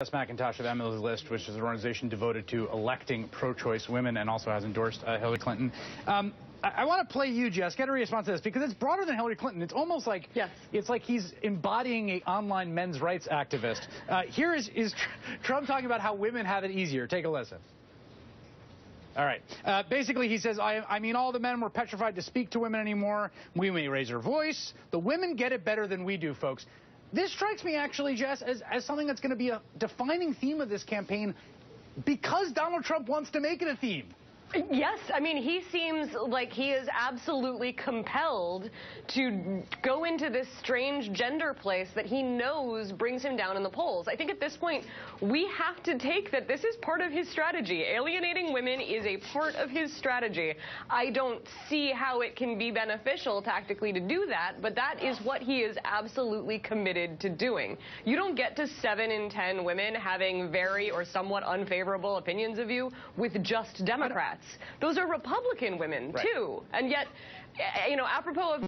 Jess McIntosh of Emily's List, which is an organization devoted to electing pro-choice women and also has endorsed Hillary Clinton. I want to play you, Jess, get a response to this, because it's broader than Hillary Clinton. It's almost like, it's like he's embodying an online men's rights activist. Here is Trump talking about how women have it easier. Take a listen. All right. Basically, he says, I mean, all the men were petrified to speak to women anymore. We may raise our voice. The women get it better than we do, folks. This strikes me, actually, Jess, as something that's going to be a defining theme of this campaign because Donald Trump wants to make it a theme. Yes, I mean, he seems like he is absolutely compelled to go into this strange gender place that he knows brings him down in the polls. I think at this point, we have to take that this is part of his strategy. Alienating women is a part of his strategy. I don't see how it can be beneficial tactically to do that, but that is what he is absolutely committed to doing. You don't get to 7 in 10 women having very or somewhat unfavorable opinions of you with just Democrats. Those are Republican women, too. And yet, you know, apropos of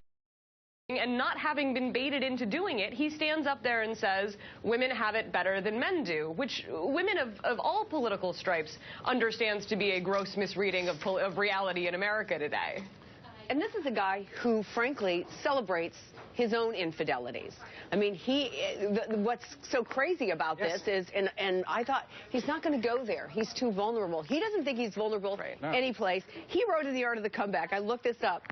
and not having been baited into doing it, he stands up there and says women have it better than men do, which women of all political stripes understands to be a gross misreading of reality in America today. And this is a guy who, frankly, celebrates his own infidelities. I mean, what's so crazy about this is, and I thought, he's not going to go there. He's too vulnerable. He doesn't think he's vulnerable any place. He wrote in The Art of the Comeback, I looked this up,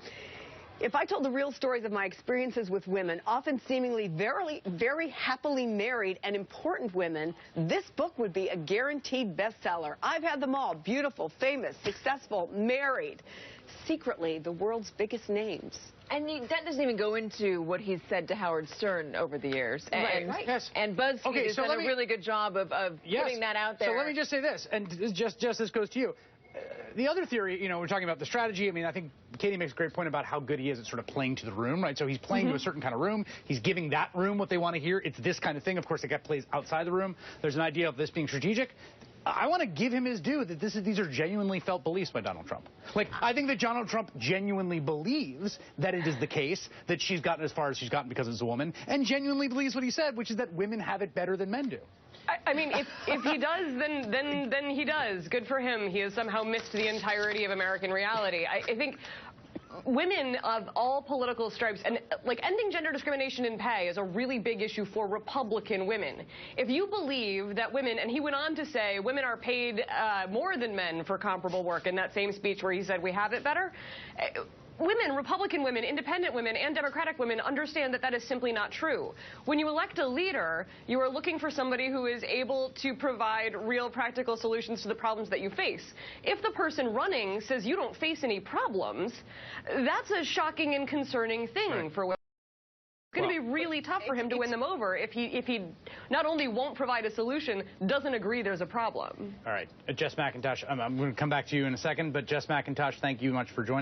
if I told the real stories of my experiences with women, often seemingly very happily married and important women, this book would be a guaranteed bestseller. I've had them all, beautiful, famous, successful, married, secretly the world's biggest names. And that doesn't even go into what he's said to Howard Stern over the years. And BuzzFeed has done a really good job of putting that out there. So let me just say this, and just this goes to you. The other theory, you know, we're talking about the strategy. I mean, I think Katie makes a great point about how good he is at sort of playing to the room, right? So he's playing to a certain kind of room. He's giving that room what they want to hear. It's this kind of thing. Of course, it plays outside the room. There's an idea of this being strategic. I want to give him his due that these are genuinely felt beliefs by Donald Trump. Like, I think that Donald Trump genuinely believes that it is the case that she's gotten as far as she's gotten because it's a woman, and genuinely believes what he said, which is that women have it better than men do. I mean, if he does, then he does. Good for him. He has somehow missed the entirety of American reality. I think women of all political stripes, and like ending gender discrimination in pay is a really big issue for Republican women. If you believe that women, and he went on to say women are paid more than men for comparable work in that same speech where he said we have it better, women, Republican women, independent women, and Democratic women understand that that is simply not true. When you elect a leader, you are looking for somebody who is able to provide real practical solutions to the problems that you face. If the person running says you don't face any problems, that's a shocking and concerning thing for women. It's going to be really tough for him to win them over if he not only won't provide a solution, doesn't agree there's a problem. All right. Jess McIntosh, I'm going to come back to you in a second, but Jess McIntosh, thank you much for joining.